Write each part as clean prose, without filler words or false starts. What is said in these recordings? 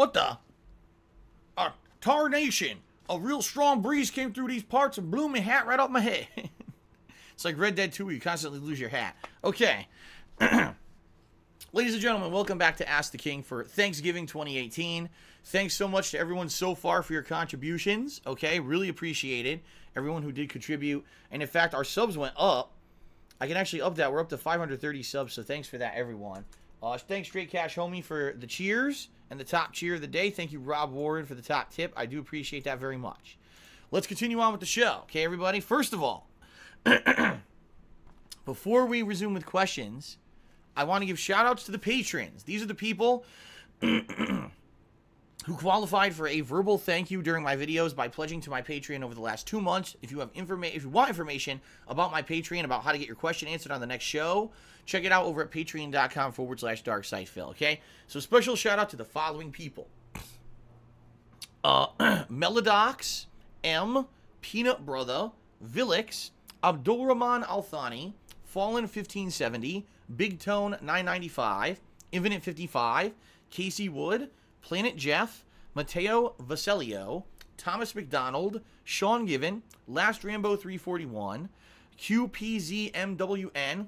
What the? Tarnation. A real strong breeze came through these parts and blew my hat right off my head. It's like Red Dead 2 where you constantly lose your hat. Okay. Ladies and gentlemen, welcome back to Ask the King for Thanksgiving 2018. Thanks so much to everyone so far for your contributions. Okay, really appreciate it. Everyone who did contribute. And in fact, our subs went up. I can actually up that. We're up to 530 subs, so thanks for that, everyone. Thanks, Straight Cash Homie, for the cheers and the top cheer of the day. Thank you, Rob Warren, for the top tip. I do appreciate that very much. Let's continue on with the show. Okay, everybody? First of all, before we resume with questions, I want to give shout-outs to the patrons. These are the people who qualified for a verbal thank you during my videos by pledging to my Patreon over the last 2 months. If you want information about my Patreon, about how to get your question answered on the next show, check it out over at patreon.com/darksightphil, okay? So special shout-out to the following people. Melodox, M, Peanut Brother, Villix, Abdulrahman Althani, Fallen 1570, Big Tone 995, Infinite 55, Casey Wood, Planet Jeff, Mateo Vaselio, Thomas McDonald, Sean Given, Last Rambo 341, QPZMWN,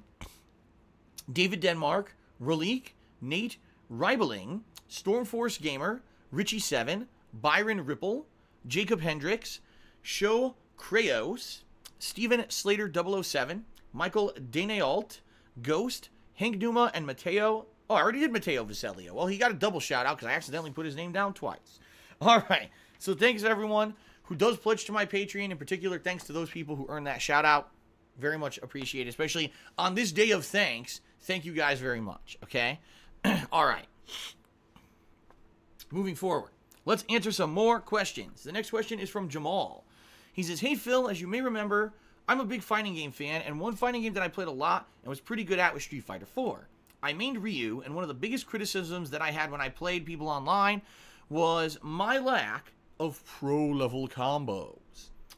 David Denmark, Relique, Nate Ribeling, Stormforce Gamer, Richie7, Byron Ripple, Jacob Hendricks, Show Krayos, Stephen Slater 007, Michael Danealt, Ghost, Hank Duma, and Mateo. Oh, I already did Mateo Vaselio. Well, he got a double shout out because I accidentally put his name down twice. All right. So thanks to everyone who does pledge to my Patreon. In particular, thanks to those people who earned that shout out. Very much appreciated, especially on this day of thanks. Thank you guys very much. Okay. All right. Moving forward, let's answer some more questions. The next question is from Jamal. He says, "Hey Phil, as you may remember, I'm a big fighting game fan, and one fighting game that I played a lot and was pretty good at was Street Fighter 4. I mained Ryu, and one of the biggest criticisms that I had when I played people online was my lack of pro-level combos.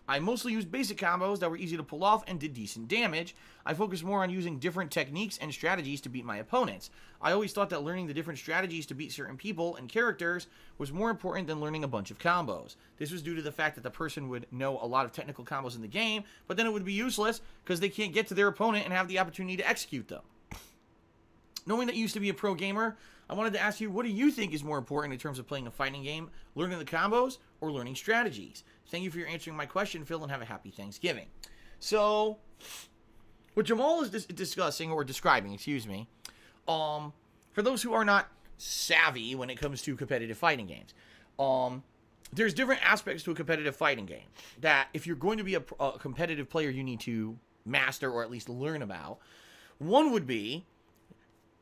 I mostly used basic combos that were easy to pull off and did decent damage. I focused more on using different techniques and strategies to beat my opponents. I always thought that learning the different strategies to beat certain people and characters was more important than learning a bunch of combos. This was due to the fact that the person would know a lot of technical combos in the game, but then it would be useless because they can't get to their opponent and have the opportunity to execute them. Knowing that you used to be a pro gamer, I wanted to ask you, what do you think is more important in terms of playing a fighting game, learning the combos or learning strategies? Thank you for answering my question, Phil, and have a happy Thanksgiving." So, what Jamal is discussing, or describing, excuse me, for those who are not savvy when it comes to competitive fighting games, there's different aspects to a competitive fighting game that if you're going to be a competitive player, you need to master or at least learn about. One would be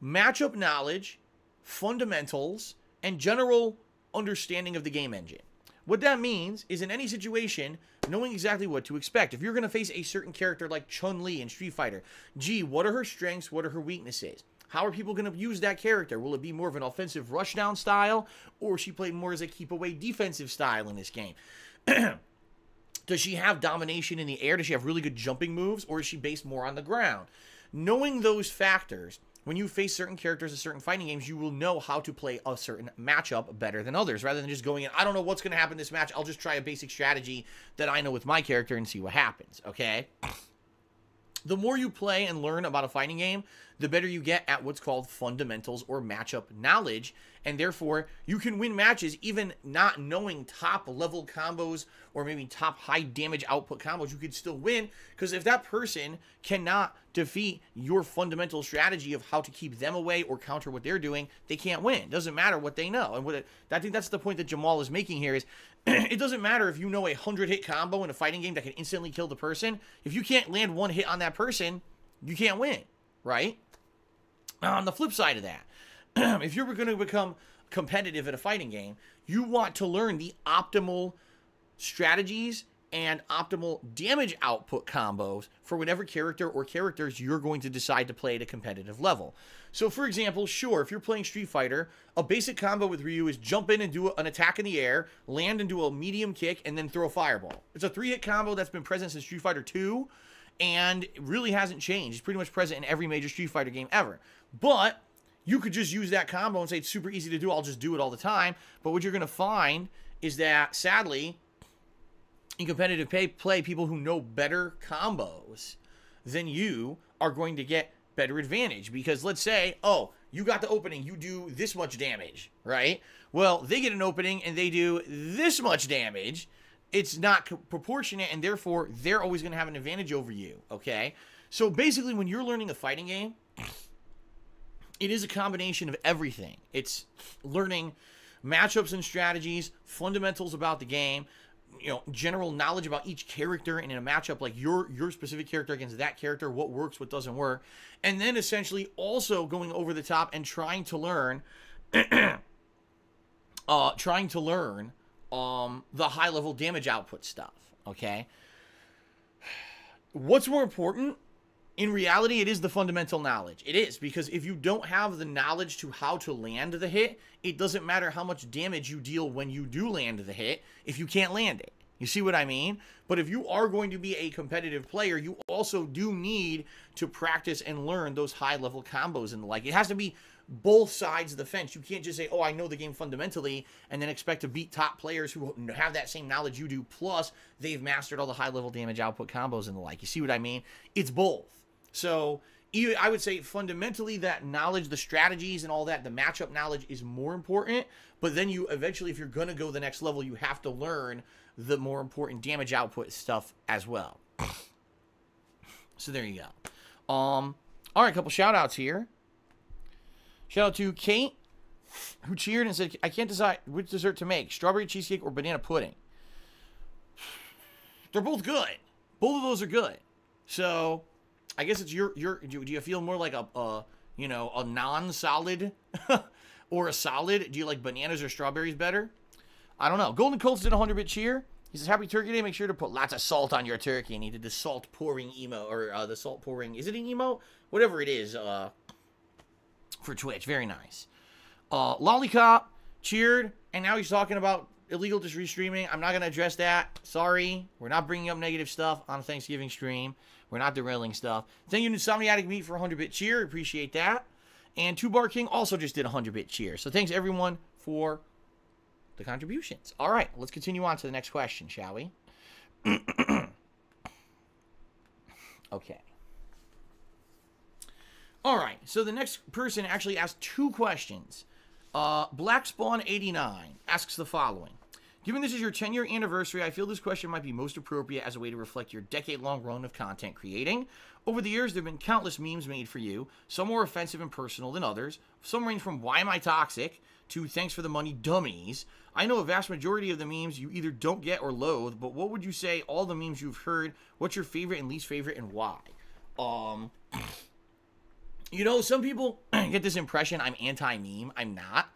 matchup knowledge, fundamentals, and general understanding of the game engine. What that means is in any situation, knowing exactly what to expect. If you're going to face a certain character like Chun-Li in Street Fighter, gee, what are her strengths? What are her weaknesses? How are people going to use that character? Will it be more of an offensive rushdown style, or is she played more as a keep-away defensive style in this game? Does she have domination in the air? Does she have really good jumping moves, or is she based more on the ground? Knowing those factors, when you face certain characters in certain fighting games, you will know how to play a certain matchup better than others, rather than just going in, I don't know what's going to happen in this match, I'll just try a basic strategy that I know with my character and see what happens, okay? The more you play and learn about a fighting game, the better you get at what's called fundamentals or matchup knowledge, and therefore you can win matches even not knowing top level combos or maybe top high damage output combos. You could still win, because if that person cannot defeat your fundamental strategy of how to keep them away or counter what they're doing, they can't win. It doesn't matter what they know. And I think that's the point that Jamal is making here is it doesn't matter if you know a 100-hit combo in a fighting game that can instantly kill the person. If you can't land one hit on that person, you can't win, right? On the flip side of that, if you're going to become competitive in a fighting game, you want to learn the optimal strategies and optimal damage output combos for whatever character or characters you're going to decide to play at a competitive level. So, for example, sure, if you're playing Street Fighter, a basic combo with Ryu is jump in and do an attack in the air, land and do a medium kick, and then throw a fireball. It's a 3-hit combo that's been present since Street Fighter 2, and it really hasn't changed. It's pretty much present in every major Street Fighter game ever. But you could just use that combo and say it's super easy to do. I'll just do it all the time. But what you're going to find is that, sadly, in competitive play, people who know better combos than you are going to get better advantage. Because let's say, oh, you got the opening, you do this much damage, right? Well, they get an opening and they do this much damage. It's not proportionate, and therefore, they're always going to have an advantage over you, okay? So basically, when you're learning a fighting game, it is a combination of everything. It's learning matchups and strategies, fundamentals about the game, you know, general knowledge about each character, and in a matchup, like your specific character against that character, what works, what doesn't work, and then essentially also going over the top and trying to learn, the high-level damage output stuff, okay? What's more important? In reality, it is the fundamental knowledge. It is, because if you don't have the knowledge to how to land the hit, it doesn't matter how much damage you deal when you do land the hit if you can't land it. You see what I mean? But if you are going to be a competitive player, you also do need to practice and learn those high-level combos and the like. It has to be both sides of the fence. You can't just say, oh, I know the game fundamentally, and then expect to beat top players who have that same knowledge you do, plus they've mastered all the high-level damage output combos and the like. You see what I mean? It's both. So I would say fundamentally that knowledge, the strategies and all that, the matchup knowledge is more important. But then you eventually, if you're going to go the next level, you have to learn the more important damage output stuff as well. So there you go. All right, a couple shout outs here. Shout out to Kate, who cheered and said, I can't decide which dessert to make, strawberry cheesecake or banana pudding. They're both good. Both of those are good. So I guess it's do you feel more like a non-solid or a solid? Do you like bananas or strawberries better? I don't know. Golden Colts did a 100-bit cheer. He says, happy Turkey Day. Make sure to put lots of salt on your turkey. And he did the salt pouring emote, or the salt pouring, is it an emote? Whatever it is, for Twitch. Very nice. Lollipop cheered, and now he's talking about illegal restreaming. I'm not going to address that. Sorry. We're not bringing up negative stuff on a Thanksgiving stream. We're not derailing stuff. Thank you to Insomniatic Meat for a 100-bit cheer. Appreciate that. And 2 Bar King also just did a 100-bit cheer. So thanks, everyone, for the contributions. All right, let's continue on to the next question, shall we? Okay. All right, so the next person actually asked 2 questions. BlackSpawn89 asks the following. Given this is your 10-year anniversary, I feel this question might be most appropriate as a way to reflect your decade-long run of content creating. Over the years, there have been countless memes made for you, some more offensive and personal than others. Some range from why am I toxic to thanks for the money dummies. I know a vast majority of the memes you either don't get or loathe, but what would you say all the memes you've heard, what's your favorite and least favorite and why? You know, some people get this impression I'm anti-meme. I'm not.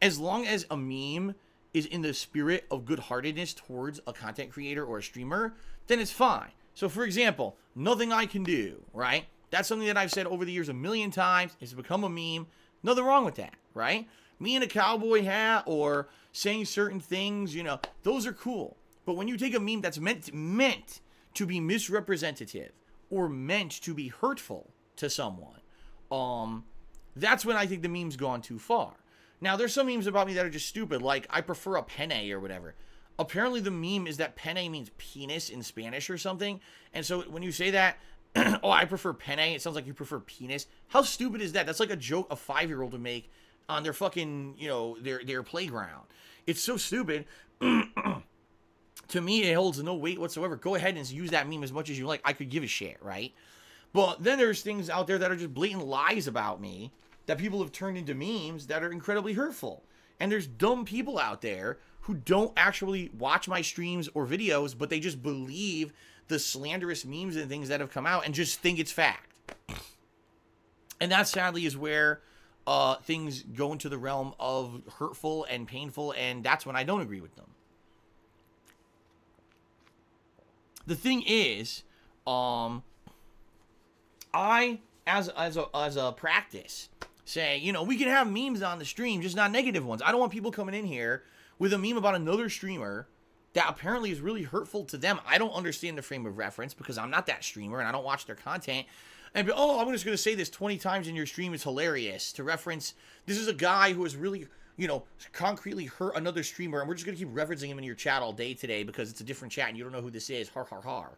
As long as a meme is in the spirit of good-heartedness towards a content creator or a streamer, then it's fine. So, for example, nothing I can do, right? That's something that I've said over the years a million times. It's become a meme. Nothing wrong with that, right? Me in a cowboy hat or saying certain things, you know, those are cool. But when you take a meme that's meant to be misrepresentative or meant to be hurtful to someone, that's when I think the meme's gone too far. Now, there's some memes about me that are just stupid, like I prefer a penne or whatever. Apparently, the meme is that penne means penis in Spanish or something. And so when you say that, oh, I prefer penne, it sounds like you prefer penis. How stupid is that? That's like a joke a 5-year-old would make on their fucking, you know, their playground. It's so stupid. To me, it holds no weight whatsoever. Go ahead and use that meme as much as you like. I could give a shit, right? But then there's things out there that are just blatant lies about me that people have turned into memes that are incredibly hurtful. And there's dumb people out there who don't actually watch my streams or videos, but they just believe the slanderous memes and things that have come out and just think it's fact. And that sadly is where things go into the realm of hurtful and painful, and that's when I don't agree with them. The thing is, I, as a practice, say, you know, we can have memes on the stream, just not negative ones. I don't want people coming in here with a meme about another streamer that apparently is really hurtful to them. I don't understand the frame of reference because I'm not that streamer and I don't watch their content. and be, oh, I'm just going to say this 20 times in your stream. It's hilarious. To reference, this is a guy who has really, you know, concretely hurt another streamer, and we're just going to keep referencing him in your chat all day today because it's a different chat and you don't know who this is. Har, har, har.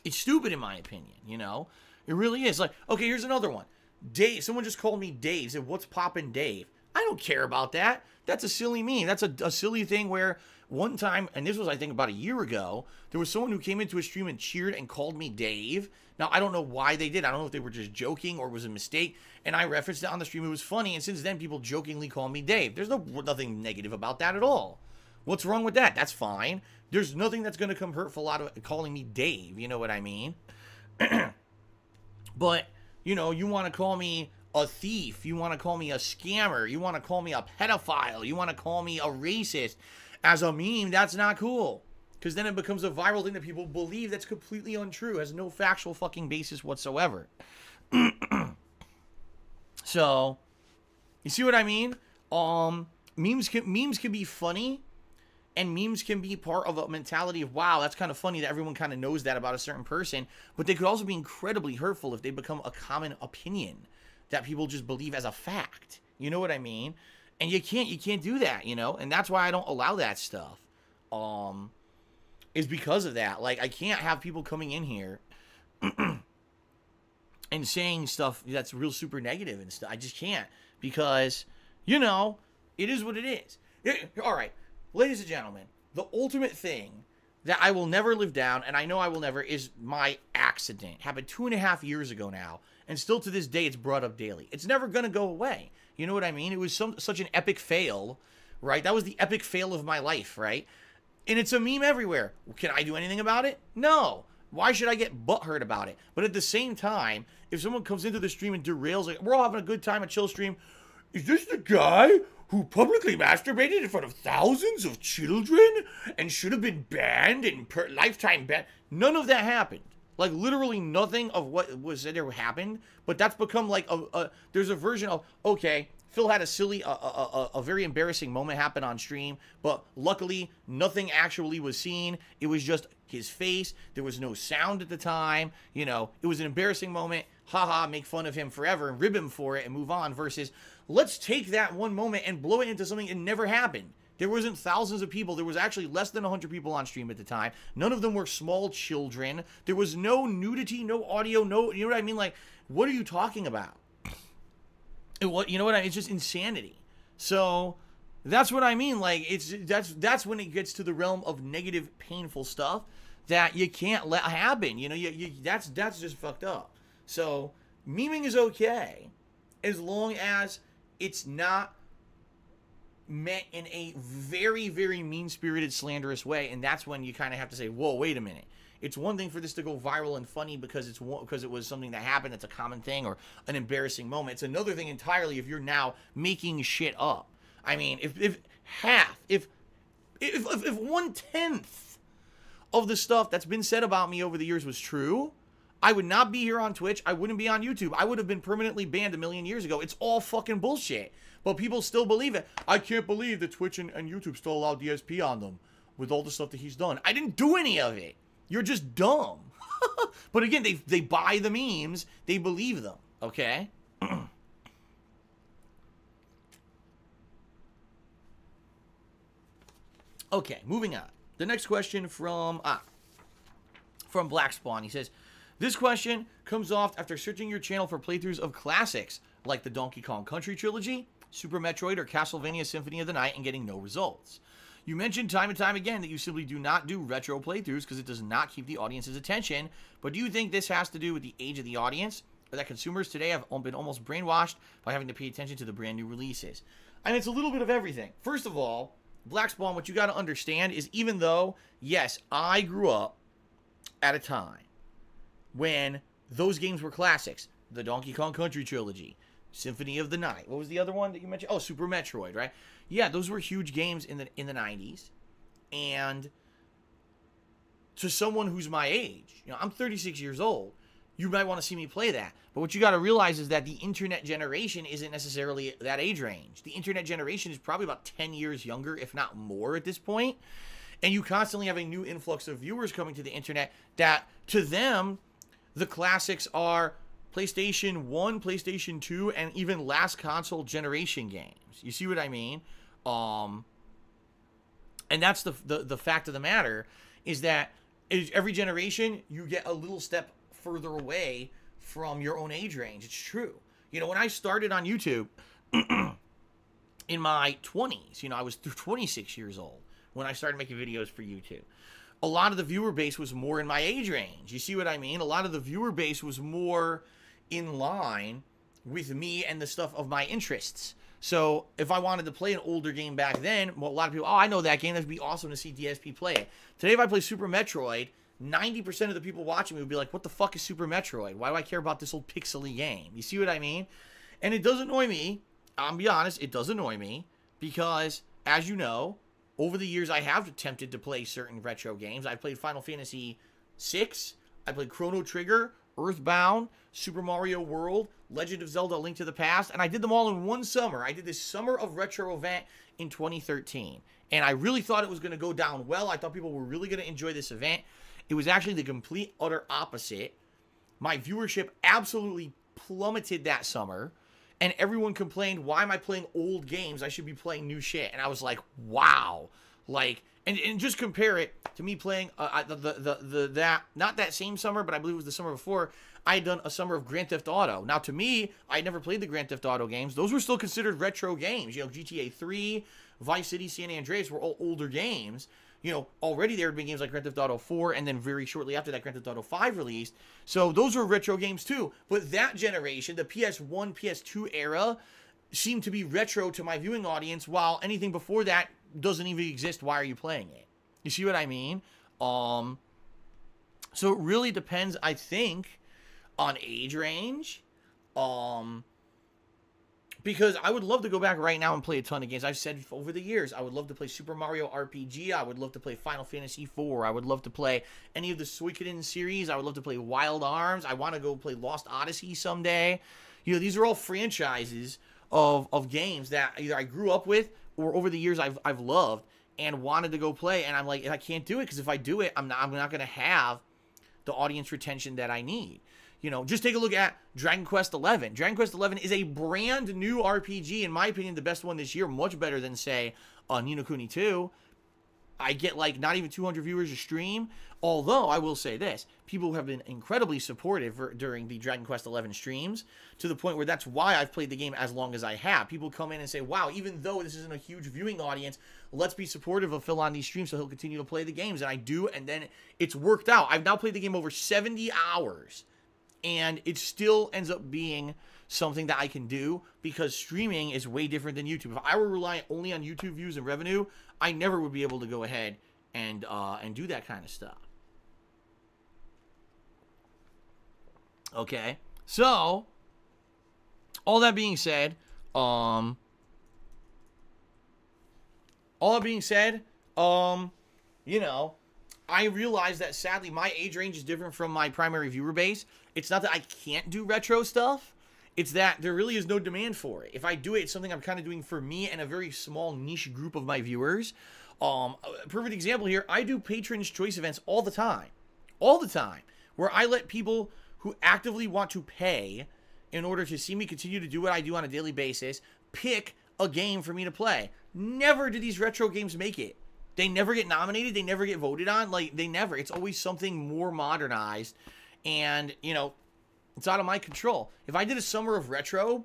It's stupid in my opinion, you know? It really is. Like, okay, here's another one. Dave. Someone just called me Dave. Said, what's poppin' Dave? I don't care about that. That's a silly meme. That's a silly thing where one time, and this was, I think, about a year ago, there was someone who came into a stream and cheered and called me Dave. Now, I don't know why they did. I don't know if they were just joking or it was a mistake. And I referenced it on the stream. It was funny. And since then, people jokingly call me Dave. There's nothing negative about that at all. What's wrong with that? That's fine. There's nothing that's going to come hurtful out of calling me Dave. You know what I mean? But, you know, you want to call me a thief. You want to call me a scammer. You want to call me a pedophile. You want to call me a racist. As a meme, that's not cool. Because then it becomes a viral thing that people believe that's completely untrue. Has no factual fucking basis whatsoever. So, you see what I mean? Memes can be funny. And memes can be part of a mentality of, wow, that's kind of funny that everyone kind of knows that about a certain person. But they could also be incredibly hurtful if they become a common opinion that people just believe as a fact. You know what I mean? And you can't do that, you know? And that's why I don't allow that stuff. Is because of that. Like, I can't have people coming in here and saying stuff that's real super negative and stuff. I just can't. Because, you know, it is what it is. All right. Ladies and gentlemen, the ultimate thing that I will never live down, and I know I will never, is my accident. It happened 2.5 years ago now, and still to this day it's brought up daily. It's never going to go away. You know what I mean? It was such an epic fail, right? That was the epic fail of my life, right? And it's a meme everywhere. Can I do anything about it? No. Why should I get butthurt about it? But at the same time, if someone comes into the stream and derails, like, we're all having a good time, a chill stream, is this the guy who publicly masturbated in front of thousands of children and should have been banned and lifetime ban? None of that happened. Like, literally nothing of what was said there happened. But that's become like there's a version of, okay, Phil had a silly, a very embarrassing moment happen on stream, but luckily nothing actually was seen. It was just his face. There was no sound at the time. You know, it was an embarrassing moment. Haha, make fun of him forever and rib him for it and move on, versus let's take that one moment and blow it into something that never happened. There wasn't thousands of people. There was actually less than 100 people on stream at the time. None of them were small children. There was no nudity, no audio, no, you know what I mean? Like, what are you talking about? You know what I mean? It's just insanity. So that's what I mean. Like, that's when it gets to the realm of negative, painful stuff that you can't let happen. You know, that's just fucked up. So memeing is okay as long as it's not meant in a very, very mean-spirited, slanderous way. And that's when you kind of have to say, whoa, wait a minute. It's one thing for this to go viral and funny because it was something that happened, it's a common thing, or an embarrassing moment. It's another thing entirely if you're now making shit up. I mean, if 1/10 of the stuff that's been said about me over the years was true, I would not be here on Twitch. I wouldn't be on YouTube. I would have been permanently banned a million years ago. It's all fucking bullshit. But people still believe it. I can't believe that Twitch and YouTube still allow DSP on them with all the stuff that he's done. I didn't do any of it. You're just dumb. But again, they buy the memes. They believe them. Okay? Okay, moving on. The next question from Black Spawn. He says, this question comes off after searching your channel for playthroughs of classics like the Donkey Kong Country trilogy, Super Metroid, or Castlevania Symphony of the Night and getting no results. You mentioned time and time again that you simply do not do retro playthroughs because it does not keep the audience's attention, but do you think this has to do with the age of the audience, or that consumers today have been almost brainwashed by having to pay attention to the brand new releases? And it's a little bit of everything. First of all, Black Spawn, what you got to understand is, even though, yes, I grew up at a time when those games were classics, the Donkey Kong Country trilogy, Symphony of the Night. What was the other one that you mentioned? Oh, Super Metroid, right? Yeah, those were huge games in the 90s. And to someone who's my age, you know, I'm 36 years old, you might want to see me play that. But what you got to realize is that the internet generation isn't necessarily that age range. The internet generation is probably about 10 years younger, if not more at this point. And you constantly have a new influx of viewers coming to the internet that, to them, the classics are PlayStation 1, PlayStation 2, and even last console generation games. You see what I mean? And that's the fact of the matter, is that every generation you get a little step further away from your own age range. It's true. You know, when I started on YouTube in my 20s, you know, I was 26 years old when I started making videos for YouTube. A lot of the viewer base was more in my age range. You see what I mean? A lot of the viewer base was more in line with me and the stuff of my interests. So if I wanted to play an older game back then, well, a lot of people, oh, I know that game. That'd be awesome to see DSP play it. Today, if I play Super Metroid, 90% of the people watching me would be like, what the fuck is Super Metroid? Why do I care about this old pixely game? You see what I mean? And it does annoy me. I'll be honest, it does annoy me because, as you know, over the years, I have attempted to play certain retro games. I played Final Fantasy VI. I played Chrono Trigger, Earthbound, Super Mario World, Legend of Zelda: A Link to the Past, and I did them all in one summer. I did this Summer of Retro event in 2013, and I really thought it was going to go down well. I thought people were really going to enjoy this event. It was actually the complete, utter opposite. My viewership absolutely plummeted that summer, and everyone complained, why am I playing old games? I should be playing new shit. And I was like, wow. Like, and just compare it to me playing not that same summer, but I believe it was the summer before, I had done a summer of Grand Theft Auto. Now, to me, I had never played the Grand Theft Auto games. Those were still considered retro games. You know, GTA 3, Vice City, San Andreas were all older games. You know, already there had been games like Grand Theft Auto 4, and then very shortly after that, Grand Theft Auto 5 released. So those were retro games too. But that generation, the PS1, PS2 era, seemed to be retro to my viewing audience, while anything before that doesn't even exist. Why are you playing it? You see what I mean? So it really depends, I think, on age range. Because I would love to go back right now and play a ton of games. I've said over the years, I would love to play Super Mario RPG. I would love to play Final Fantasy IV. I would love to play any of the Suikoden series. I would love to play Wild Arms. I want to go play Lost Odyssey someday. You know, these are all franchises of games that either I grew up with or over the years I've loved and wanted to go play. And I'm like, I can't do it because if I do it, I'm not going to have the audience retention that I need. You know, just take a look at Dragon Quest XI. Dragon Quest XI is a brand new RPG, in my opinion, the best one this year, much better than, say, Ni no Kuni 2. I get, like, not even 200 viewers a stream, although I will say this, people have been incredibly supportive during the Dragon Quest XI streams, to the point where that's why I've played the game as long as I have. People come in and say, wow, even though this isn't a huge viewing audience, let's be supportive of Phil on these streams so he'll continue to play the games, and I do, and then it's worked out. I've now played the game over 70 hours. And it still ends up being something that I can do because streaming is way different than YouTube. If I were relying only on YouTube views and revenue, I never would be able to go ahead and do that kind of stuff. Okay, so all that being said, you know, I realize that sadly my age range is different from my primary viewer base. It's not that I can't do retro stuff. It's that there really is no demand for it. If I do it, it's something I'm kind of doing for me and a very small niche group of my viewers. A perfect example here, I do Patron's Choice events all the time. All the time. Where I let people who actively want to pay in order to see me continue to do what I do on a daily basis pick a game for me to play. Never do these retro games make it. They never get nominated. They never get voted on. Like, they never. It's always something more modernized. And, you know, it's out of my control. If I did a summer of retro,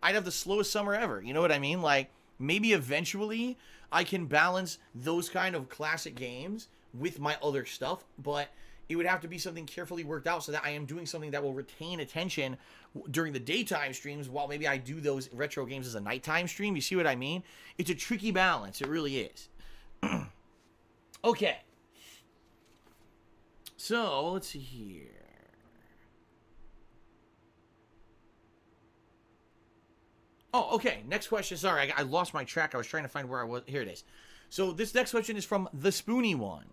I'd have the slowest summer ever. You know what I mean? Like, maybe eventually I can balance those kind of classic games with my other stuff. But it would have to be something carefully worked out so that I am doing something that will retain attention during the daytime streams while maybe I do those retro games as a nighttime stream. You see what I mean? It's a tricky balance. It really is. Okay. So, let's see here. Oh, okay. Next question. Sorry, I lost my track. I was trying to find where I was. Here it is. So, this next question is from the Spoony One.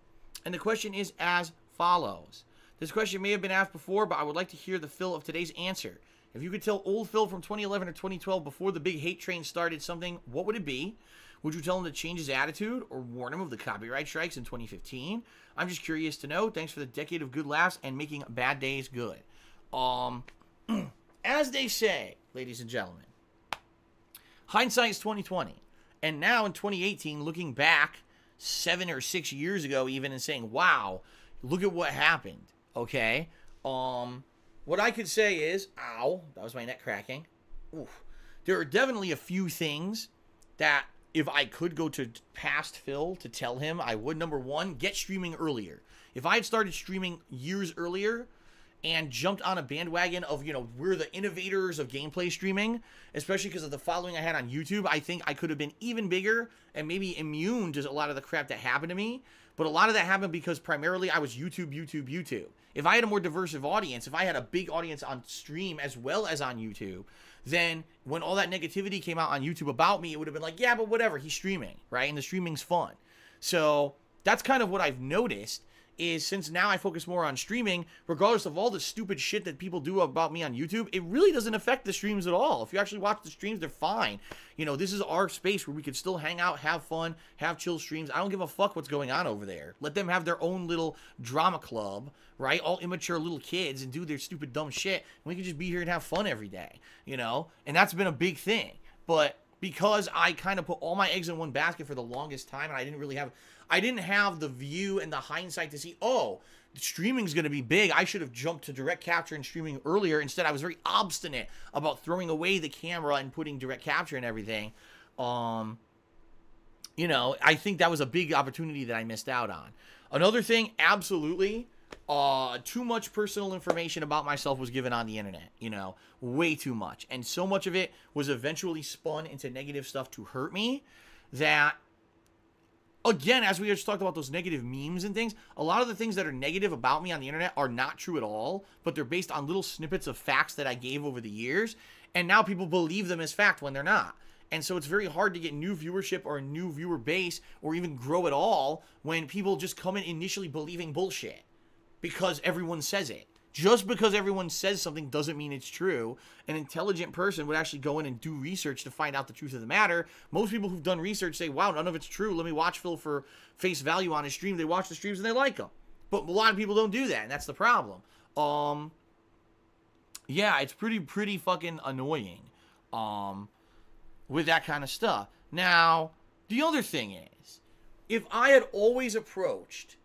And the question is as follows. This question may have been asked before, but I would like to hear the Phil of today's answer. If you could tell old Phil from 2011 or 2012 before the big hate train started something, what would it be? Would you tell him to change his attitude or warn him of the copyright strikes in 2015? I'm just curious to know. Thanks for the decade of good laughs and making bad days good. As they say, ladies and gentlemen, hindsight is 2020. And now in 2018, looking back 7 or 6 years ago even and saying, wow, look at what happened, okay? What I could say is, ow, that was my neck cracking. Oof. There are definitely a few things that if I could go to past Phil to tell him, I would. Number one, get streaming earlier. If I had started streaming years earlier and jumped on a bandwagon of, you know, we're the innovators of gameplay streaming, especially because of the following I had on YouTube, I think I could have been even bigger and maybe immune to a lot of the crap that happened to me. But a lot of that happened because primarily I was YouTube. If I had a more diverse audience, if I had a big audience on stream as well as on YouTube, then when all that negativity came out on YouTube about me, it would have been like, yeah, but whatever, he's streaming, right? And the streaming's fun. So that's kind of what I've noticed is since now I focus more on streaming, regardless of all the stupid shit that people do about me on YouTube, it really doesn't affect the streams at all. If you actually watch the streams, they're fine. You know, this is our space where we could still hang out, have fun, have chill streams. I don't give a fuck what's going on over there. Let them have their own little drama club, right? All immature little kids and do their stupid dumb shit. And we can just be here and have fun every day, you know? And that's been a big thing. But because I kind of put all my eggs in one basket for the longest time and I didn't have the view and the hindsight to see, oh, streaming's going to be big. I should have jumped to direct capture and streaming earlier. Instead, I was very obstinate about throwing away the camera and putting direct capture and everything. You know, I think that was a big opportunity that I missed out on. Another thing, absolutely, too much personal information about myself was given on the internet, you know, way too much. And so much of it was eventually spun into negative stuff to hurt me that, again, as we just talked about those negative memes and things, a lot of the things that are negative about me on the internet are not true at all, but they're based on little snippets of facts that I gave over the years, and now people believe them as fact when they're not. And so it's very hard to get new viewership or a new viewer base or even grow at all when people just come in initially believing bullshit because everyone says it. Just because everyone says something doesn't mean it's true. An intelligent person would actually go in and do research to find out the truth of the matter. Most people who've done research say, wow, none of it's true. Let me watch Phil for face value on his stream. They watch the streams and they like them. But a lot of people don't do that, and that's the problem. Yeah, it's pretty fucking annoying with that kind of stuff. Now, the other thing is, if I had always approached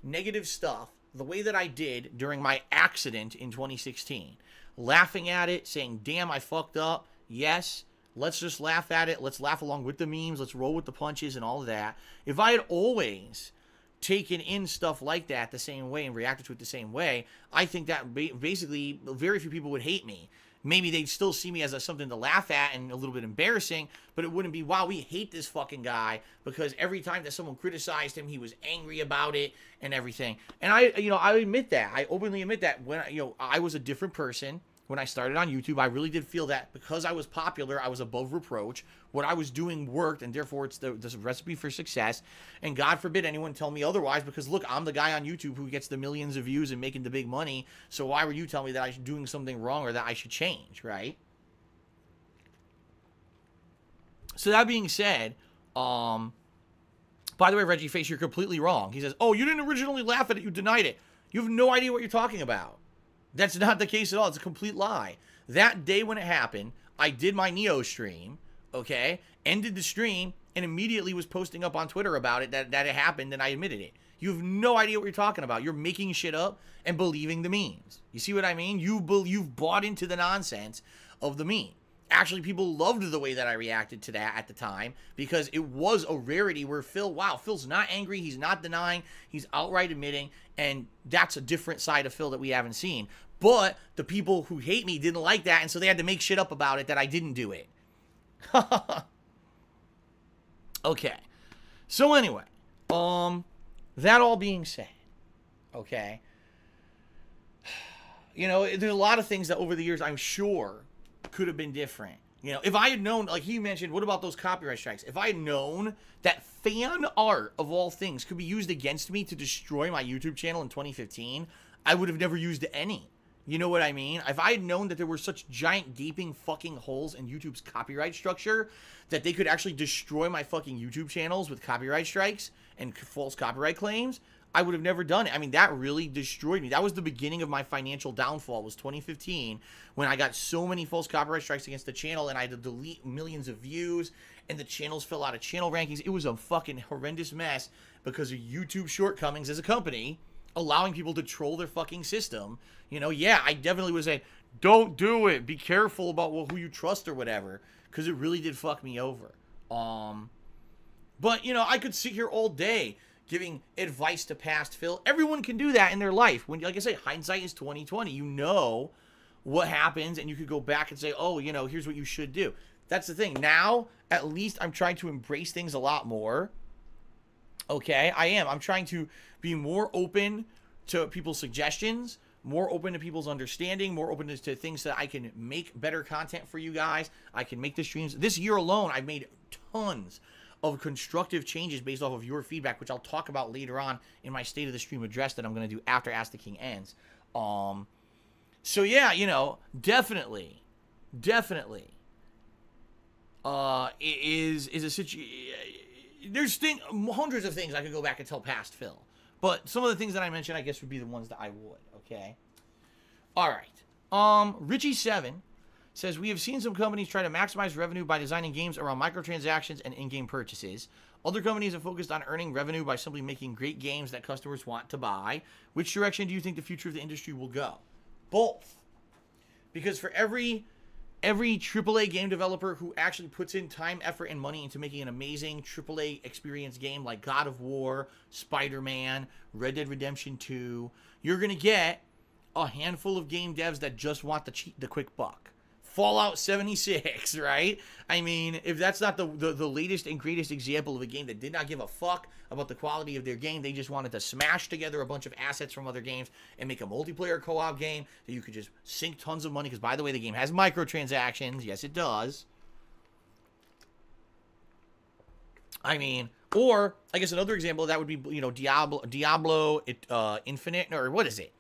negative stuff the way that I did during my accident in 2016, laughing at it, saying, damn, I fucked up. Yes, let's just laugh at it. Let's laugh along with the memes. Let's roll with the punches and all of that. If I had always taken in stuff like that the same way and reacted to it the same way, I think that basically very few people would hate me. Maybe they'd still see me as something to laugh at and a little bit embarrassing, but it wouldn't be, wow, we hate this fucking guy because every time that someone criticized him, he was angry about it and everything. And I admit that. I openly admit that when, I was a different person when I started on YouTube. I really did feel that because I was popular, I was above reproach. What I was doing worked, and therefore it's the recipe for success. And God forbid anyone tell me otherwise, because look, I'm the guy on YouTube who gets the millions of views and making the big money. So why would you tell me that I'm doing something wrong or that I should change, right? So that being said, by the way, Reggie Face, you're completely wrong. He says, oh, you didn't originally laugh at it, you denied it. You have no idea what you're talking about. That's not the case at all. It's a complete lie. That day when it happened, I did my Neo stream, okay? Ended the stream and immediately was posting up on Twitter about it, that it happened, and I admitted it. You have no idea what you're talking about. You're making shit up and believing the memes. You see what I mean? You've bought into the nonsense of the meme. Actually, people loved the way that I reacted to that at the time because it was a rarity where Phil's not angry, he's not denying, he's outright admitting, and that's a different side of Phil that we haven't seen. But the people who hate me didn't like that, and so they had to make shit up about it that I didn't do it. Okay. So anyway, that all being said, okay, there's a lot of things that over the years I'm sure could have been different. If I had known, like he mentioned, what about those copyright strikes? If I had known that fan art of all things could be used against me to destroy my YouTube channel in 2015, I would have never used any. You know what I mean? If I had known that there were such giant gaping fucking holes in YouTube's copyright structure that they could actually destroy my fucking YouTube channels with copyright strikes and false copyright claims, I would have never done it. I mean, that really destroyed me. That was the beginning of my financial downfall, was 2015, when I got so many false copyright strikes against the channel and I had to delete millions of views and the channels fell out of channel rankings. It was a fucking horrendous mess because of YouTube shortcomings as a company, allowing people to troll their fucking system. You know, yeah, I definitely would say, don't do it. Be careful about who you trust or whatever, because it really did fuck me over. But, you know, I could sit here all day giving advice to past Phil. Everyone can do that in their life. When, like I say, hindsight is 20/20. You know what happens, and you could go back and say, oh, you know, here's what you should do. That's the thing. Now, at least I'm trying to embrace things a lot more. Okay, I am. I'm trying to be more open to people's suggestions, more open to people's understanding, more open to things that I can make better content for you guys. I can make the streams. This year alone, I've made tons of constructive changes based off of your feedback, which I'll talk about later on in my State of the Stream address that I'm going to do after Ask the King ends. So yeah, you know, definitely, it is a situation. There's hundreds of things I could go back and tell past Phil. But some of the things that I mentioned, I guess, would be the ones that I would, okay? All right. Richie7 says, we have seen some companies try to maximize revenue by designing games around microtransactions and in-game purchases. Other companies have focused on earning revenue by simply making great games that customers want to buy. Which direction do you think the future of the industry will go? Both. Because for every AAA game developer who actually puts in time, effort, and money into making an amazing AAA experience game like God of War, Spider-Man, Red Dead Redemption 2, you're going to get a handful of game devs that just want the quick buck. Fallout 76, right? I mean, if that's not the latest and greatest example of a game that did not give a fuck about the quality of their game, they just wanted to smash together a bunch of assets from other games and make a multiplayer co-op game that you could just sink tons of money, because, by the way, the game has microtransactions. Yes, it does. I mean, or, I guess another example of that would be, you know, Diablo Infinite, or what is it?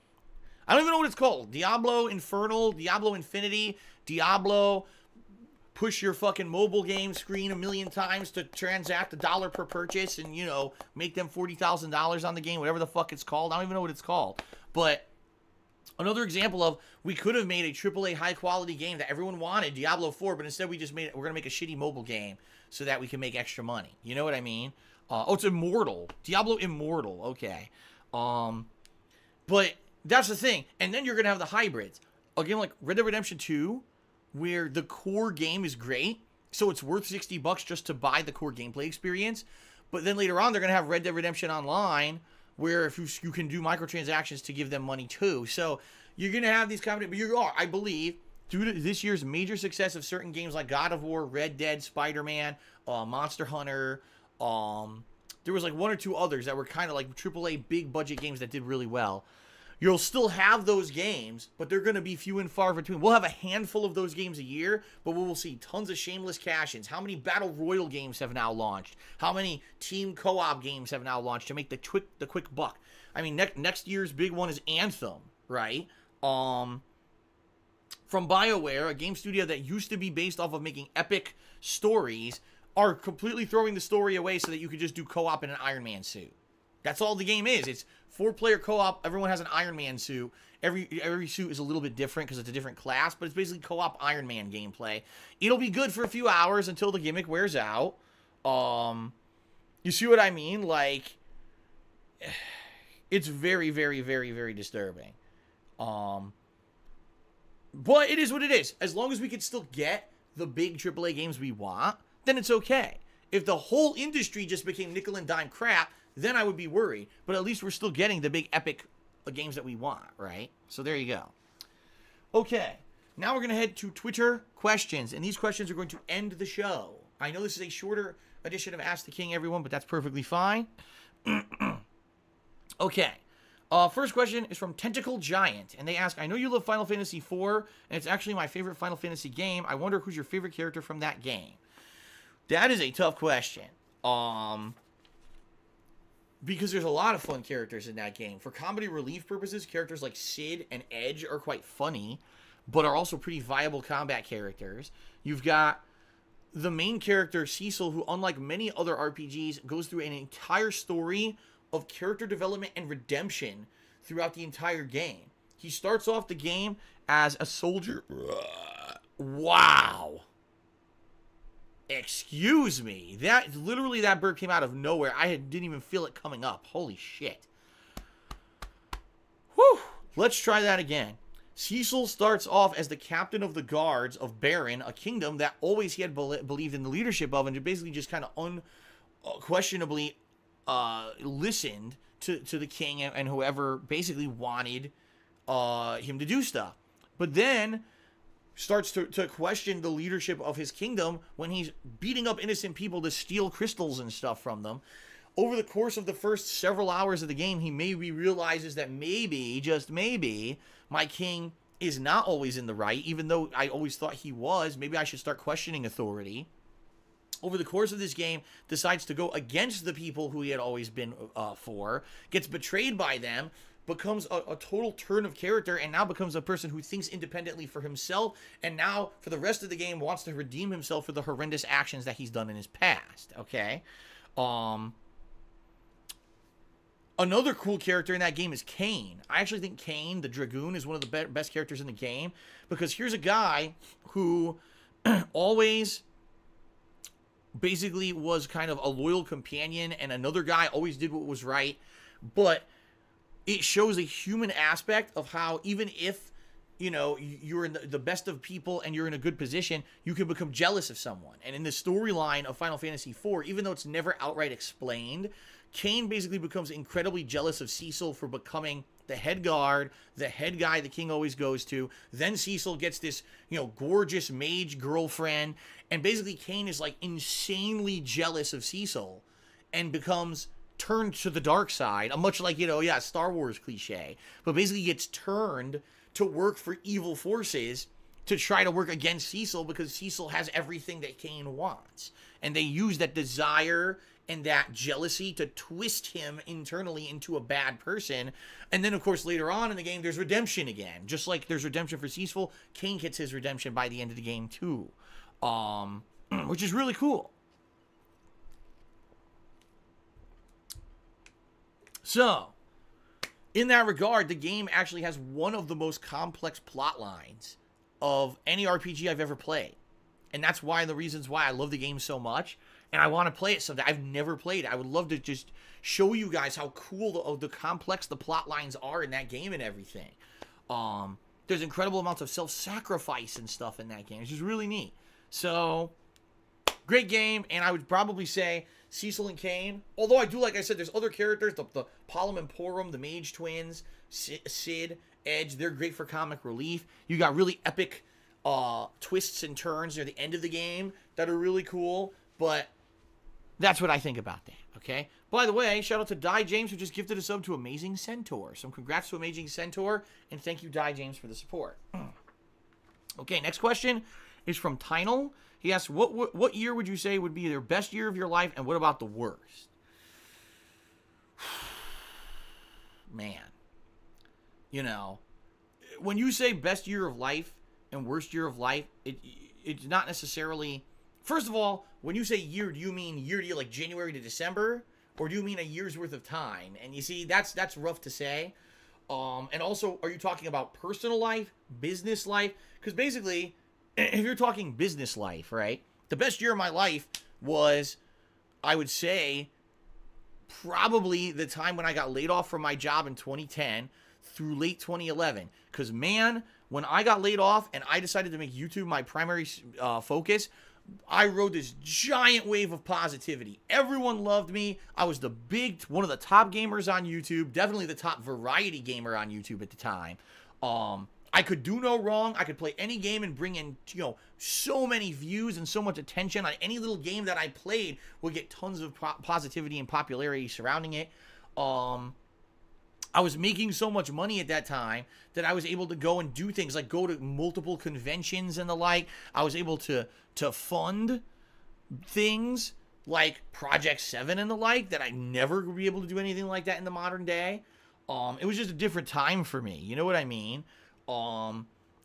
I don't even know what it's called. Diablo Infernal, Diablo Infinity, Diablo, push your fucking mobile game screen a million times to transact $1 per purchase and, you know, make them $40,000 on the game, whatever the fuck it's called. I don't even know what it's called. But another example of, we could have made a AAA high-quality game that everyone wanted, Diablo 4, but instead we just made it, we're going to make a shitty mobile game so that we can make extra money. You know what I mean? Oh, it's Immortal. Diablo Immortal. Okay. But that's the thing. And then you're going to have the hybrids. A game like Red Dead Redemption 2, where the core game is great, so it's worth $60 just to buy the core gameplay experience. But then later on, they're going to have Red Dead Redemption Online, where if you can do microtransactions to give them money too. So you're going to have these combinations. But you are, I believe, due to this year's major success of certain games like God of War, Red Dead, Spider-Man, Monster Hunter, there was like one or two others that were kind of like AAA big budget games that did really well. You'll still have those games, but they're going to be few and far between. We'll have a handful of those games a year, but we will see tons of shameless cash-ins. How many Battle Royale games have now launched? How many team co-op games have now launched to make the quick buck? I mean, next year's big one is Anthem, right? From BioWare, a game studio that used to be based off of making epic stories, are completely throwing the story away so that you could just do co-op in an Iron Man suit. That's all the game is. It's 4-player co-op. Everyone has an Iron Man suit. Every suit is a little bit different because it's a different class, but it's basically co-op Iron Man gameplay. It'll be good for a few hours until the gimmick wears out. You see what I mean? Like, it's very, very, very, very disturbing. But it is what it is. As long as we can still get the big AAA games we want, then it's okay. If the whole industry just became nickel and dime crap, then I would be worried. But at least we're still getting the big epic games that we want, right? So there you go. Okay, now we're going to head to Twitter questions. And these questions are going to end the show. I know this is a shorter edition of Ask the King, everyone, but that's perfectly fine. Okay. First question is from Tentacle Giant. And they ask, I know you love Final Fantasy IV, and it's actually my favorite Final Fantasy game. I wonder who's your favorite character from that game? That is a tough question. because there's a lot of fun characters in that game. For comedy relief purposes, characters like Sid and Edge are quite funny, but are also pretty viable combat characters. You've got the main character, Cecil, who, unlike many other RPGs, goes through an entire story of character development and redemption throughout the entire game. He starts off the game as a soldier. Wow. Excuse me. Literally that bird came out of nowhere. Didn't even feel it coming up. Holy shit. Whew. Let's try that again. Cecil starts off as the captain of the guards of Baron, a kingdom that always he had believed in the leadership of, and basically just kind of unquestionably listened to the king and whoever basically wanted him to do stuff. But then starts to question the leadership of his kingdom when he's beating up innocent people to steal crystals and stuff from them. Over the course of the first several hours of the game, he maybe realizes that maybe, just maybe, my king is not always in the right, even though I always thought he was. Maybe I should start questioning authority. Over the course of this game, decides to go against the people who he had always been for, gets betrayed by them, becomes a total turn of character, and now becomes a person who thinks independently for himself, and now, for the rest of the game, wants to redeem himself for the horrendous actions that he's done in his past, okay? Another cool character in that game is Kane. I actually think Kane, the Dragoon, is one of the best characters in the game, because here's a guy who always basically was kind of a loyal companion, and another guy always did what was right, but it shows a human aspect of how even if, you know, you're in the best of people and you're in a good position, you can become jealous of someone. And in the storyline of Final Fantasy IV, even though it's never outright explained, Kane basically becomes incredibly jealous of Cecil for becoming the head guard, the head guy the king always goes to. Then Cecil gets this, you know, gorgeous mage girlfriend, and basically Kane is like insanely jealous of Cecil and becomes turned to the dark side, much like, you know, yeah, Star Wars cliche, but basically gets turned to work for evil forces to try to work against Cecil because Cecil has everything that Kane wants. And they use that desire and that jealousy to twist him internally into a bad person. And then, of course, later on in the game, there's redemption again. Just like there's redemption for Cecil, Kane gets his redemption by the end of the game, too. Which is really cool. So, in that regard, the game actually has one of the most complex plot lines of any RPG I've ever played. And that's one of the reasons why I love the game so much. And I want to play it someday. I've never played it. I would love to just show you guys how cool the complex the plot lines are in that game and everything. There's incredible amounts of self-sacrifice and stuff in that game. It's just really neat. So, great game. And I would probably say Cecil and Kane. Although I do, like I said, there's other characters. The Palom and Porum, the Mage Twins, Sid, Edge. They're great for comic relief. You got really epic twists and turns near the end of the game that are really cool. But that's what I think about that, okay? By the way, shout out to Die James, who just gifted a sub to Amazing Centaur. So congrats to Amazing Centaur, and thank you, Die James, for the support. Okay, next question is from Tynel. He asks, what year would you say would be their best year of your life, and what about the worst? Man. You know, when you say best year of life and worst year of life, it's not necessarily... First of all, when you say year, do you mean year to year, like January to December? Or do you mean a year's worth of time? And you see, that's rough to say. And also, are you talking about personal life, business life? Because basically, if you're talking business life, right? The best year of my life was, I would say, probably the time when I got laid off from my job in 2010 through late 2011. Because, man, when I got laid off and I decided to make YouTube my primary focus, I rode this giant wave of positivity. Everyone loved me. I was one of the top gamers on YouTube, definitely the top variety gamer on YouTube at the time. I could do no wrong. I could play any game and bring in, you know, so many views and so much attention on any little game that I played would get tons of positivity and popularity surrounding it. I was making so much money at that time that I was able to go and do things like go to multiple conventions and the like. I was able to fund things like Project 7 and the like, that I'd never be able to do anything like that in the modern day. It was just a different time for me. You know what I mean?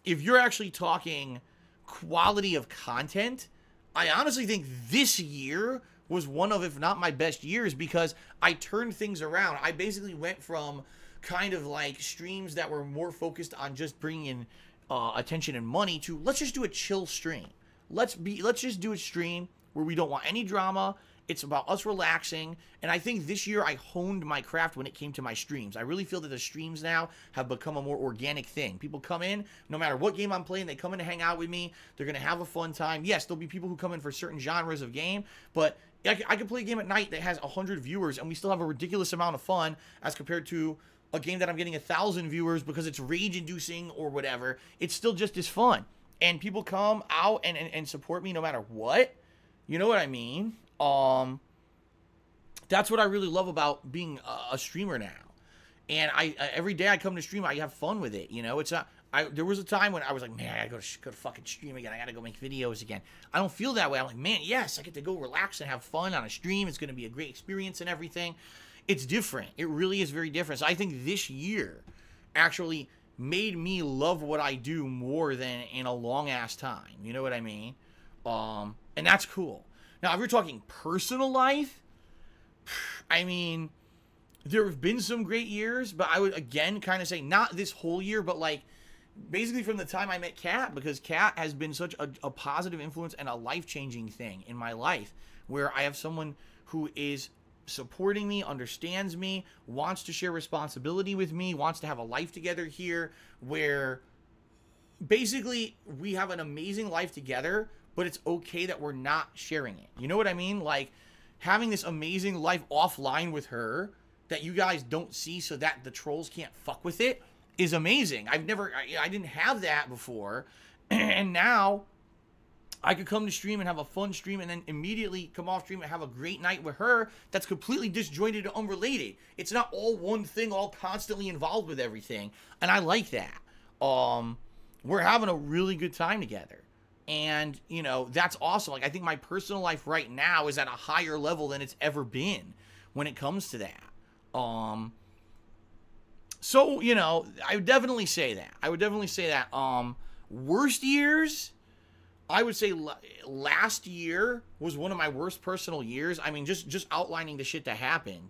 If you're actually talking quality of content, I honestly think this year was one of, if not my best years, because I turned things around. I basically went from kind of like streams that were more focused on just bringing in attention and money to, let's just do a chill stream. Let's just do a stream where we don't want any drama. It's about us relaxing. And I think this year I honed my craft when it came to my streams. I really feel that the streams now have become a more organic thing. People come in, no matter what game I'm playing, they come in to hang out with me. They're going to have a fun time. Yes, there'll be people who come in for certain genres of game, but I could play a game at night that has 100 viewers and we still have a ridiculous amount of fun as compared to a game that I'm getting 1,000 viewers because it's rage-inducing or whatever. It's still just as fun. And people come out and support me no matter what. You know what I mean? That's what I really love about being a streamer now. And I every day I come to stream, I have fun with it. You know, it's not. There was a time when I was like, man, I gotta go to fucking stream again. I gotta go make videos again. I don't feel that way. I'm like, man, yes, I get to go relax and have fun on a stream. It's gonna be a great experience and everything. It's different. It really is very different. So I think this year actually made me love what I do more than in a long ass time. You know what I mean? And that's cool. Now, if you're talking personal life, I mean, there have been some great years, but I would, again, kind of say not this whole year, but like basically from the time I met Kat, because Kat has been such a positive influence and a life-changing thing in my life, where I have someone who is supporting me, understands me, wants to share responsibility with me, wants to have a life together here, where basically we have an amazing life together, but it's okay that we're not sharing it. You know what I mean? Like having this amazing life offline with her that you guys don't see so that the trolls can't fuck with it is amazing. I didn't have that before. And now I could come to stream and have a fun stream and then immediately come off stream and have a great night with her that's completely disjointed and unrelated. It's not all one thing, all constantly involved with everything. And I like that. We're having a really good time together. And, you know, that's awesome. Like, I think my personal life right now is at a higher level than it's ever been when it comes to that. So, you know, I would definitely say that. Worst years, I would say last year was one of my worst personal years. I mean, just outlining the shit that happened.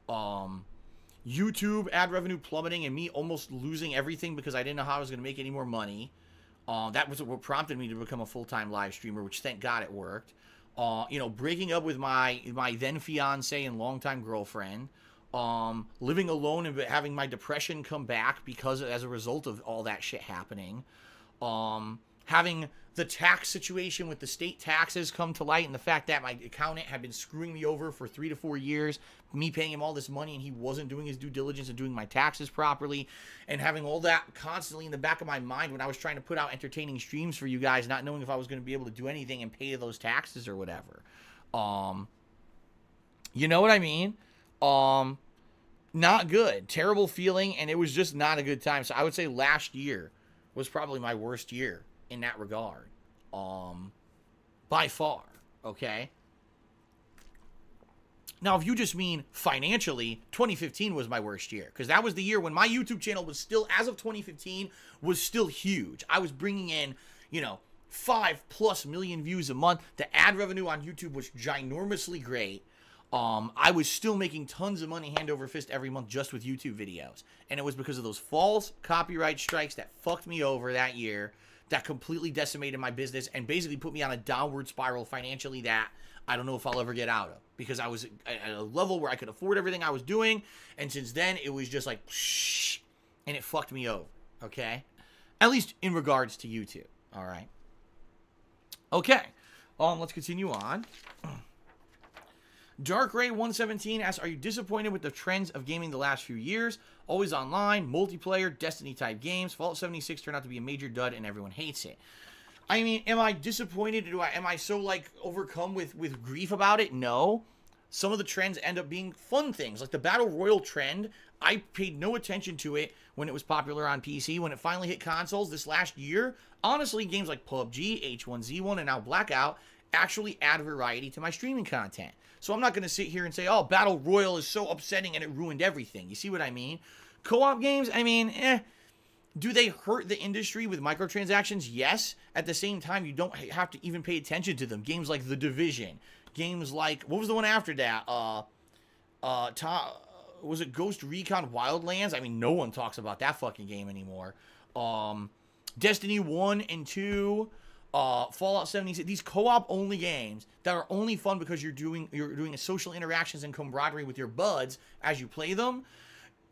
YouTube ad revenue plummeting and me almost losing everything because I didn't know how I was going to make any more money. That was what prompted me to become a full-time live streamer, which thank God it worked. You know, breaking up with my then fiance and longtime girlfriend. Living alone and having my depression come back as a result of all that shit happening. Having the tax situation with the state taxes come to light and the fact that my accountant had been screwing me over for 3 to 4 years, me paying him all this money and he wasn't doing his due diligence and doing my taxes properly, and having all that constantly in the back of my mind when I was trying to put out entertaining streams for you guys, not knowing if I was going to be able to do anything and pay those taxes or whatever. You know what I mean? Not good. Terrible feeling, and it was just not a good time. So I would say last year was probably my worst year in that regard. By far. Okay? Now, if you just mean financially, 2015 was my worst year. Because that was the year when my YouTube channel was still, as of 2015, was still huge. I was bringing in, you know, 5+ million views a month. The ad revenue on YouTube was ginormously great. I was still making tons of money hand over fist every month just with YouTube videos. And it was because of those false copyright strikes that fucked me over that year, that completely decimated my business and basically put me on a downward spiral financially that I don't know if I'll ever get out of. Because I was at a level where I could afford everything I was doing, and since then it was just like, shh, and it fucked me over, okay? At least in regards to YouTube, all right? Okay, let's continue on. Dark Ray 117 asks, are you disappointed with the trends of gaming the last few years? Always online, multiplayer, Destiny-type games. Fallout 76 turned out to be a major dud and everyone hates it. I mean, am I disappointed? Am I so, like, overcome with grief about it? No. Some of the trends end up being fun things. Like the Battle Royale trend, I paid no attention to it when it was popular on PC. When it finally hit consoles this last year, honestly, games like PUBG, H1Z1, and now Blackout actually add variety to my streaming content. So I'm not going to sit here and say, oh, Battle Royale is so upsetting and it ruined everything. You see what I mean? Co-op games, I mean, do they hurt the industry with microtransactions? Yes. At the same time, you don't have to even pay attention to them. Games like The Division. Games like, what was the one after that? Was it Ghost Recon Wildlands? I mean, no one talks about that fucking game anymore. Destiny 1 and 2, Fallout 76. These co-op only games that are only fun because you're doing social interactions and camaraderie with your buds as you play them.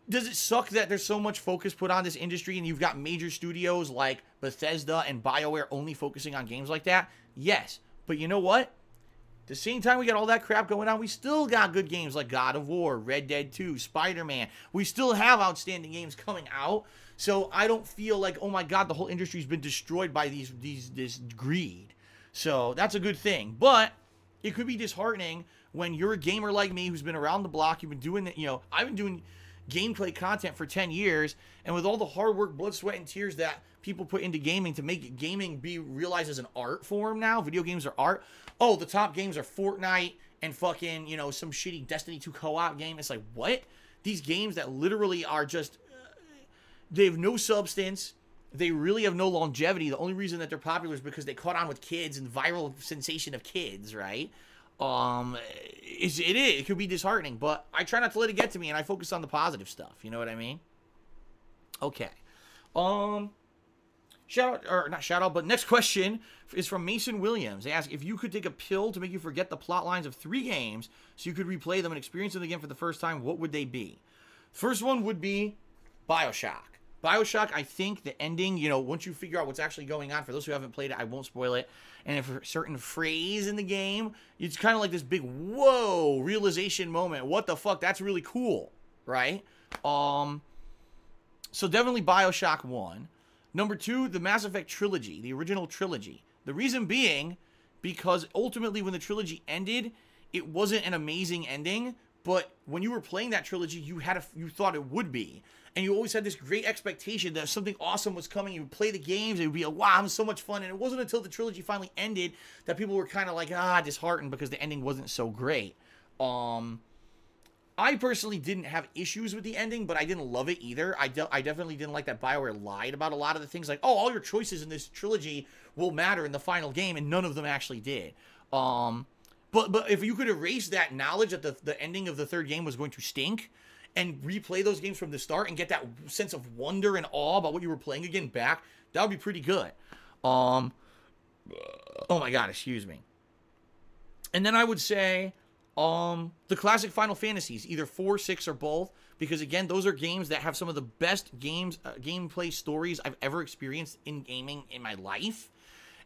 Does it suck that there's so much focus put on this industry and you've got major studios like Bethesda and BioWare only focusing on games like that? Yes. But you know what? At the same time we got all that crap going on, we still got good games like God of War, Red Dead 2, Spider-Man. We still have outstanding games coming out. So I don't feel like, oh my God, the whole industry's been destroyed by this greed. So that's a good thing. But it could be disheartening when you're a gamer like me who's been around the block. You've been doing it, I've been doing gameplay content for 10 years, and with all the hard work, blood, sweat, and tears that people put into gaming to make gaming be realized as an art form now, video games are art. Oh, the top games are Fortnite and fucking, some shitty Destiny 2 co-op game. It's like, what? These games that literally are just, they have no substance. They really have no longevity. The only reason that they're popular is because they caught on with kids and viral sensation of kids, right? It could be disheartening, but I try not to let it get to me, and I focus on the positive stuff. You know what I mean? Okay. But next question is from Mason Williams. They ask, if you could take a pill to make you forget the plot lines of 3 games so you could replay them and experience them again for the first time, what would they be? First one would be BioShock. BioShock, I think the ending, once you figure out what's actually going on, for those who haven't played it, I won't spoil it, and if a certain phrase in the game, it's kind of like this big, whoa, realization moment. What the fuck? That's really cool, right? So definitely BioShock 1. Number 2, the Mass Effect trilogy, the original trilogy. The reason being, because ultimately when the trilogy ended, it wasn't an amazing ending, but when you were playing that trilogy, you thought it would be. And you always had this great expectation that something awesome was coming. You would play the games. It would be wow, it was so much fun. And it wasn't until the trilogy finally ended that people were kind of like, disheartened because the ending wasn't so great. I personally didn't have issues with the ending, but I didn't love it either. I definitely didn't like that BioWare lied about a lot of the things. Like, oh, all your choices in this trilogy will matter in the final game, and none of them actually did. But if you could erase that knowledge that the ending of the third game was going to stink, and replay those games from the start and get that sense of wonder and awe about what you were playing again back, that would be pretty good. Oh my God, excuse me. And then I would say the classic Final Fantasies, either 4, 6, or both, because again, those are games that have some of the best gameplay stories I've ever experienced in gaming in my life.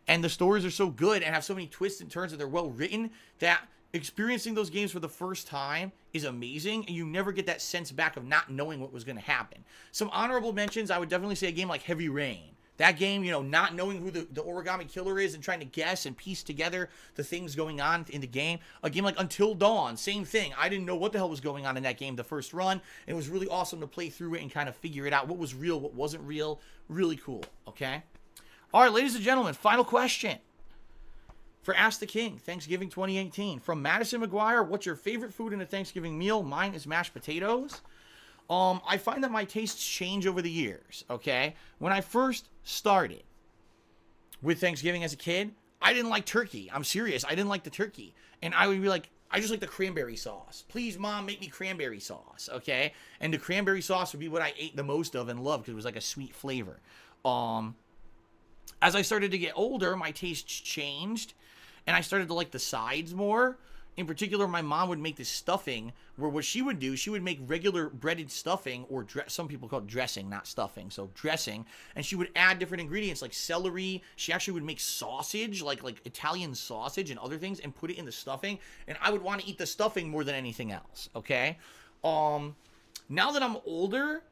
And the stories are so good and have so many twists and turns, and they're well written, that experiencing those games for the first time is amazing, and you never get that sense back of not knowing what was going to happen. Some honorable mentions, I would definitely say a game like Heavy Rain. That game, not knowing who the origami killer is and trying to guess and piece together the things going on in the game. A game like Until Dawn, same thing. I didn't know what the hell was going on in that game the first run. It was really awesome to play through it and kind of figure it out. What was real, what wasn't real. Really cool, okay? All right, ladies and gentlemen, final question for Ask the King, Thanksgiving 2018. From Madison McGuire, what's your favorite food in a Thanksgiving meal? Mine is mashed potatoes. I find that my tastes change over the years, okay? When I first started with Thanksgiving as a kid, I didn't like turkey. I'm serious. I didn't like the turkey. And I would be like, I just like the cranberry sauce. Please, Mom, make me cranberry sauce, okay? And the cranberry sauce would be what I ate the most of and loved because it was like a sweet flavor. As I started to get older, my tastes changed, and I started to like the sides more. In particular, my mom would make this stuffing where what she would do, she would make regular breaded stuffing, or some people call it dressing, not stuffing, so dressing, and she would add different ingredients like celery. She actually would make sausage, like Italian sausage and other things, and put it in the stuffing, and I would want to eat the stuffing more than anything else, okay? Now that I'm older,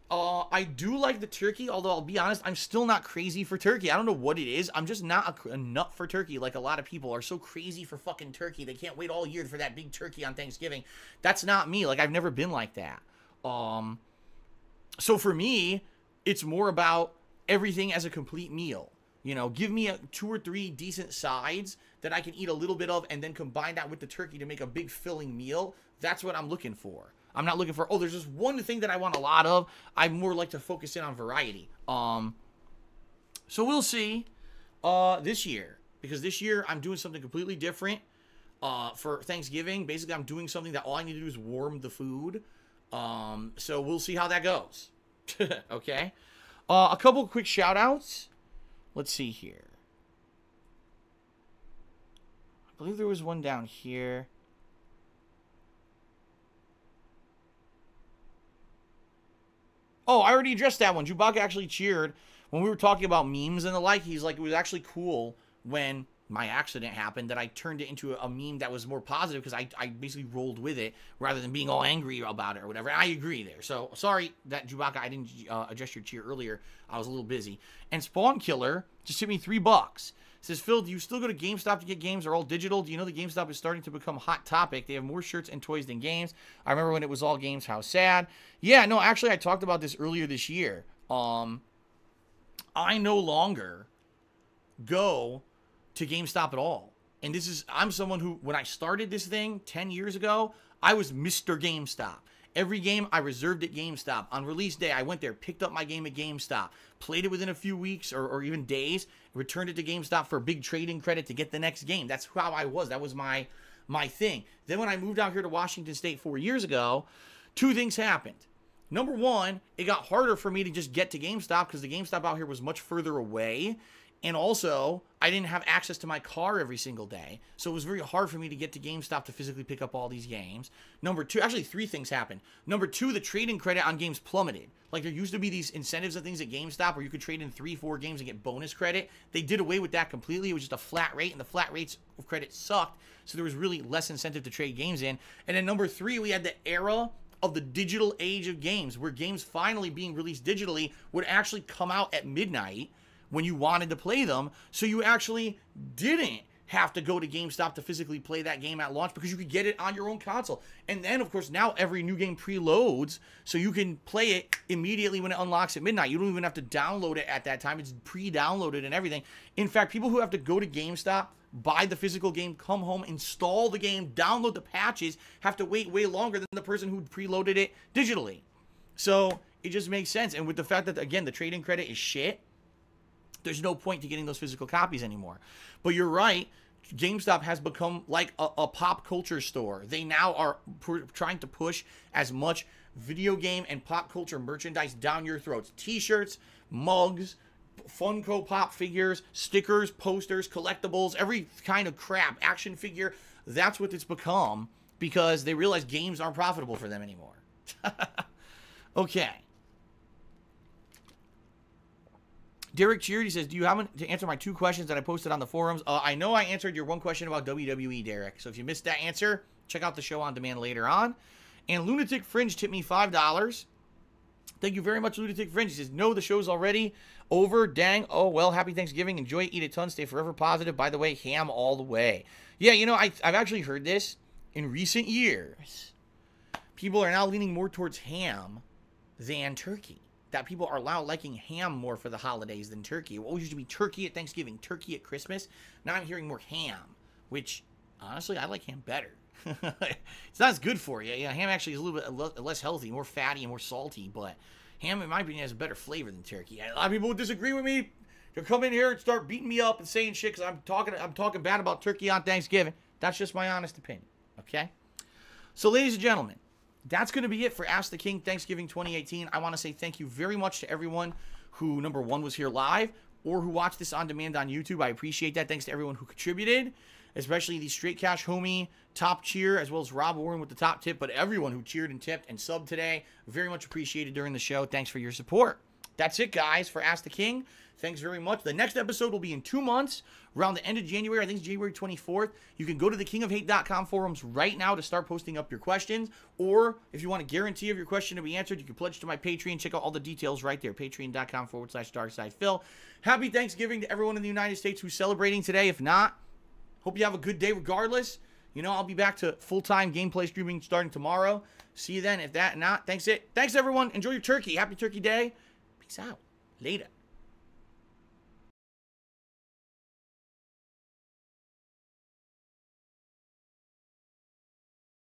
I do like the turkey, although I'll be honest, I'm still not crazy for turkey. I don't know what it is. I'm just not a nut for turkey like a lot of people are so crazy for fucking turkey. They can't wait all year for that big turkey on Thanksgiving. That's not me. Like, I've never been like that. So for me, it's more about everything as a complete meal. Give me 2 or 3 decent sides that I can eat a little bit of and then combine that with the turkey to make a big filling meal, that's what I'm looking for. I'm not looking for, oh, there's just one thing that I want a lot of. I more like to focus in on variety. So we'll see this year, because this year I'm doing something completely different for Thanksgiving. Basically, I'm doing something that all I need to do is warm the food. So we'll see how that goes. Okay. A couple quick shout outs. Let's see here. I believe there was one down here. Oh, I already addressed that one. Chewbacca actually cheered when we were talking about memes and the like. He's like, it was actually cool when my accident happened that I turned it into a meme that was more positive, because I basically rolled with it rather than being all angry about it or whatever. And I agree there. So sorry that Chewbacca, I didn't address your cheer earlier. I was a little busy. And Spawn Killer just hit me $3. Says, Phil, do you still go to GameStop to get games? Or all digital? Do you know the GameStop is starting to become a hot topic? They have more shirts and toys than games. I remember when it was all games. How sad. Yeah, no, actually, I talked about this earlier this year. I no longer go to GameStop at all. And this is, I'm someone who, when I started this thing 10 years ago, I was Mr. GameStop. Every game I reserved at GameStop. On release day, I went there, picked up my game at GameStop, played it within a few weeks or even days, returned it to GameStop for a big trading credit to get the next game. That's how I was. That was my thing. Then when I moved out here to Washington State 4 years ago, two things happened. Number one, it got harder for me to just get to GameStop because the GameStop out here was much further away. And also, I didn't have access to my car every single day. So it was very hard for me to get to GameStop to physically pick up all these games. Number two, actually three things happened. Number two, the trading credit on games plummeted. Like, there used to be these incentives and things at GameStop where you could trade in 3-4 games and get bonus credit. They did away with that completely. It was just a flat rate, and the flat rates of credit sucked. So there was really less incentive to trade games in. And then number three, we had the era of the digital age of games, where games finally being released digitally would actually come out at midnight when you wanted to play them, so you actually didn't have to go to GameStop to physically play that game at launch, because you could get it on your own console. And then, of course, now every new game preloads, so you can play it immediately when it unlocks at midnight. You don't even have to download it at that time. It's pre-downloaded and everything. In fact, people who have to go to GameStop, buy the physical game, come home, install the game, download the patches, have to wait way longer than the person who preloaded it digitally. So it just makes sense. And with the fact that, again, the trading credit is shit, there's no point to getting those physical copies anymore. But you're right, GameStop has become like a pop culture store. They now are trying to push as much video game and pop culture merchandise down your throats. T-shirts, mugs, Funko Pop figures, stickers, posters, collectibles, every kind of crap, action figure. That's what it's become, because they realize games aren't profitable for them anymore. Okay. Derek cheered. He says, do you happen to answer my 2 questions that I posted on the forums? I know I answered your one question about WWE, Derek. So if you missed that answer, check out the show on demand later on. And Lunatic Fringe tipped me $5. Thank you very much, Lunatic Fringe. He says, no, the show's already over. Dang. Oh, well, happy Thanksgiving. Enjoy, eat a ton, stay forever positive. By the way, ham all the way. Yeah, you know, I've actually heard this in recent years. People are now leaning more towards ham than turkey. That people are now liking ham more for the holidays than turkey. It always used to be turkey at Thanksgiving, turkey at Christmas. Now I'm hearing more ham, which, honestly, I like ham better. It's not as good for you. Yeah, ham actually is a little bit less healthy, more fatty and more salty, but ham, in my opinion, has a better flavor than turkey. A lot of people would disagree with me. They'll come in here and start beating me up and saying shit because I'm talking bad about turkey on Thanksgiving. That's just my honest opinion, okay? So, ladies and gentlemen, that's going to be it for Ask the King Thanksgiving 2018. I want to say thank you very much to everyone who, number one, was here live or who watched this on demand on YouTube. I appreciate that. Thanks to everyone who contributed, especially the Straight Cash Homie top cheer, as well as Rob Warren with the top tip, but everyone who cheered and tipped and subbed today. Very much appreciated during the show. Thanks for your support. That's it, guys, for Ask the King. Thanks very much. The next episode will be in 2 months, around the end of January. I think it's January 24th. You can go to the kingofhate.com forums right now to start posting up your questions. Or if you want a guarantee of your question to be answered, you can pledge to my Patreon. Check out all the details right there. Patreon.com/DarkSidePhil. Happy Thanksgiving to everyone in the United States who's celebrating today. If not, hope you have a good day regardless. You know, I'll be back to full-time gameplay streaming starting tomorrow. See you then. If that not, thanks everyone. Enjoy your turkey. Happy Turkey Day. Peace out. Later.